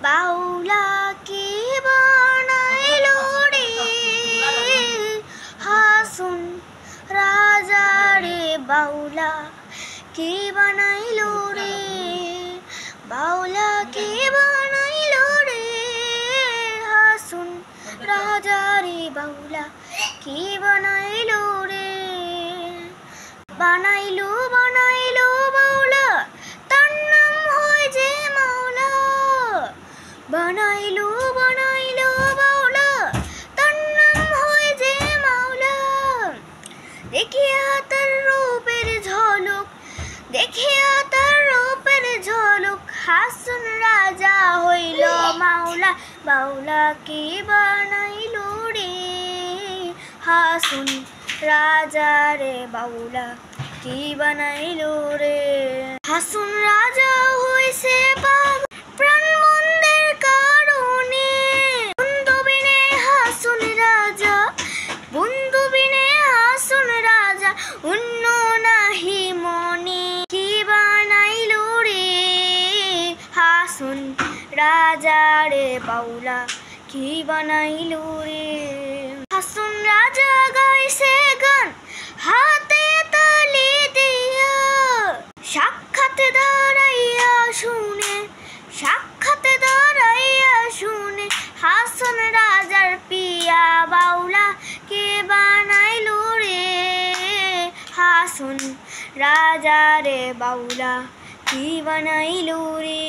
বাউলা কি বানাইলো রে হাসুন রাজা রে বাউলা কি বানাইলো রে বাউলা কি বানাইলো রে হাসুন রাজা রে বাউলা কি বানাইলো রে বানাইলো বানাইলো বাউলা তার নাম হয় যে মাওলা বানাইলো বানাইলো বাউলা তার নাম হয় যে মাওলা দেখিয়া তার রূপের ঝলক দেখিয়া তার রূপের ঝলক হাসুন রাজা হইল মাওলা বাউলা কি বানাইলো রে হাসুন রাজা রে বাউলা কি বানাইলো রে হাসুন রাজা হইছে প্রাণ মন্দের কারণে বন্ধু বিনে হাসুন রাজা বন্ধু বিনে হাসুন রাজা অন্য নাহি মনে কি বানাইলো রে হাসুন রাজা রে বাউলা কি বানাইলো রে হাসুন রাজা গাইছে গান হাতে তালি দিয়া সাক্ষাতে দাঁড়াইয়া শুনে সাক্ষাতে দাঁড়াইয়া শুনে হাসুন রাজার পিয়া বাউলা কে বানাইলো রে হাসুন রাজা রে বাউলা কি বানাইলো রে।